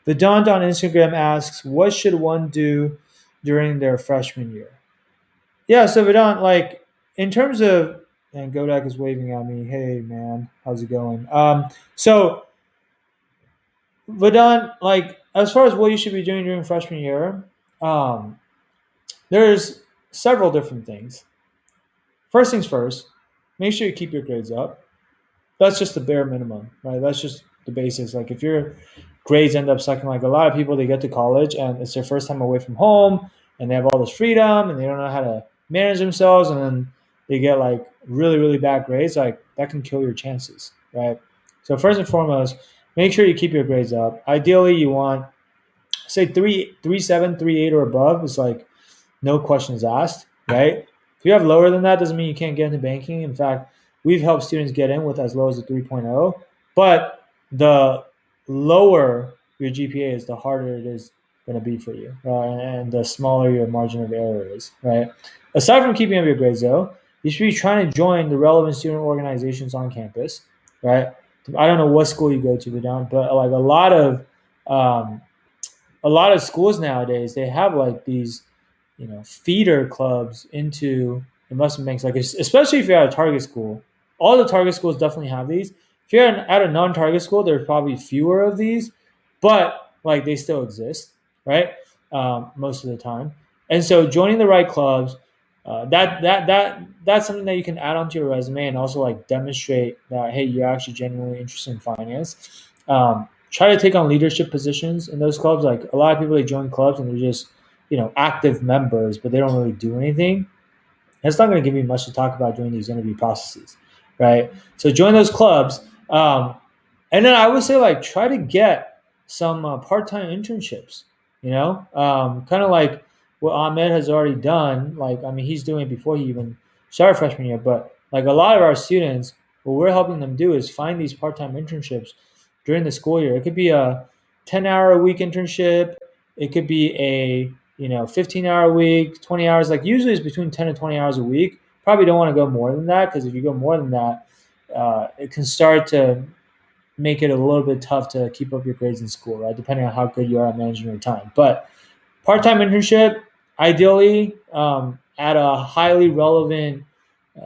Vedant on Instagram asks, what should one do during their freshman year? Yeah, so Vedant, like in terms of, and Godak is waving at me. Hey man, how's it going? So Vedant, like as far as what you should be doing during freshman year, um, there's several different things. First things first, make sure you keep your grades up. That's just the bare minimum, right? That's just the basics. Like if your grades end up sucking, like a lot of people, they get to college and it's their first time away from home, and they have all this freedom and they don't know how to manage themselves, and then they get like really really bad grades. Like that can kill your chances, right? So first and foremost, make sure you keep your grades up. Ideally, you want say 3.7, 3.8 or above is like no questions asked, right? If you have lower than that, doesn't mean you can't get into banking. In fact, we've helped students get in with as low as a 3.0, but the lower your GPA is, the harder it is going to be for you, and the smaller your margin of error is, right? Aside from keeping up your grades, though, you should be trying to join the relevant student organizations on campus, right? I don't know what school you go to, but like um, a lot of schools nowadays, they have like these feeder clubs into investment banks, like especially if you're at a target school. All the target schools definitely have these. If you're at a non-target school, there's probably fewer of these, but like they still exist, right? Most of the time. And so joining the right clubs, that's something that you can add onto your resume and also like demonstrate that hey, you're actually genuinely interested in finance. Try to take on leadership positions in those clubs. Like a lot of people, they join clubs and they're just active members, but they don't really do anything. That's not going to give you much to talk about during these interview processes, right? So join those clubs, and then I would say like try to get some part-time internships. Kind of like what Ahmed has already done. Like I mean, he's doing it before he even started freshman year. But like a lot of our students, what we're helping them do is find these part-time internships during the school year. It could be a 10-hour a week internship. It could be a 15-hour a week, 20 hours. Like usually it's between 10 and 20 hours a week. Probably don't want to go more than that, because if you go more than that, it can start to make it a little bit tough to keep up your grades in school, right? Depending on how good you are at managing your time. But part-time internship, ideally, at a highly relevant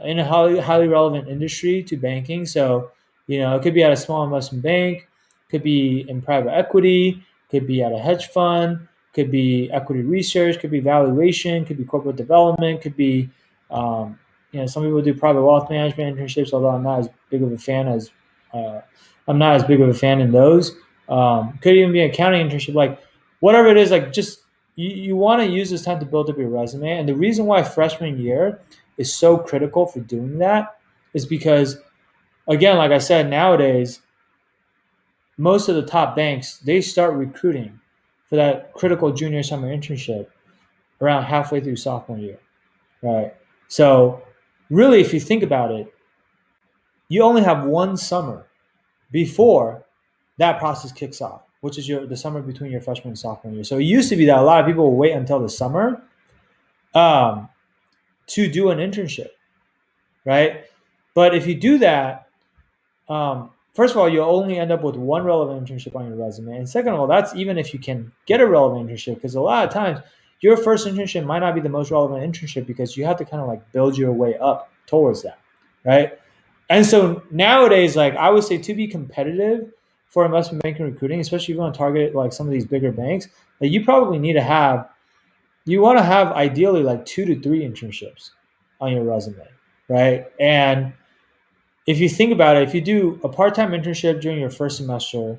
in a highly relevant industry to banking. So, it could be at a small investment bank, could be in private equity, could be at a hedge fund, could be equity research, could be valuation, could be corporate development, could be, some people do private wealth management internships. Although I'm not as big of a fan in those. Could even be an accounting internship, like whatever it is. Like just you want to use this time to build up your resume, and the reason why freshman year is so critical for doing that is because, again, like I said, nowadays most of the top banks, they start recruiting for that critical junior summer internship around halfway through sophomore year, right? So really, if you think about it, you only have one summer before that process kicks off, which is the summer between your freshman and sophomore year. So it used to be that a lot of people will wait until the summer um, to do an internship, right? But if you do that, first of all, you'll only end up with one relevant internship on your resume. And second of all, that's even if you can get a relevant internship, because a lot of times your first internship might not be the most relevant internship because you have to kind of like build your way up towards that, right? And so nowadays, like I would say, to be competitive for investment banking recruiting, especially if you want to target like some of these bigger banks, like you probably need to have, you want to have ideally like 2 to 3 internships on your resume, right? And if you think about it, if you do a part-time internship during your first semester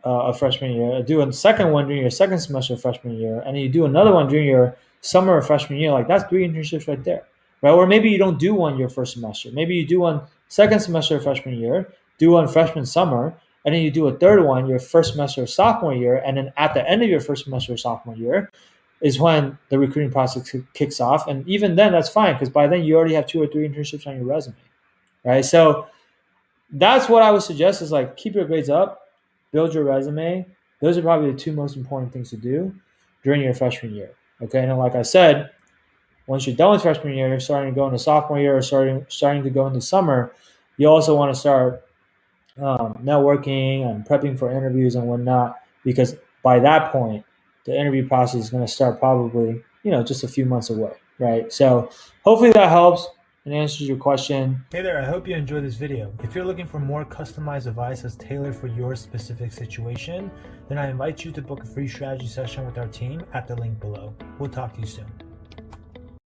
of freshman year, do a second one during your second semester of freshman year, and then you do another one during your summer of freshman year, like that's 3 internships right there, right? Or maybe you don't do one your first semester. Maybe you do one second semester of freshman year, do one freshman summer, and then you do a third one your first semester of sophomore year, and then at the end of your first semester of sophomore year is when the recruiting process kicks off. And even then, that's fine because by then you already have 2 or 3 internships on your resume, right? So that's what I would suggest is like keep your grades up, build your resume. Those are probably the 2 most important things to do during your freshman year. Okay, and then, like I said, once you're done with freshman year, starting to go into sophomore year or starting to go into summer, you also want to start networking and prepping for interviews and whatnot, because by that point, the interview process is going to start probably, just a few months away, right? So hopefully that helps and answers your question. Hey there, I hope you enjoyed this video. If you're looking for more customized advice that's tailored for your specific situation, then I invite you to book a free strategy session with our team at the link below. We'll talk to you soon.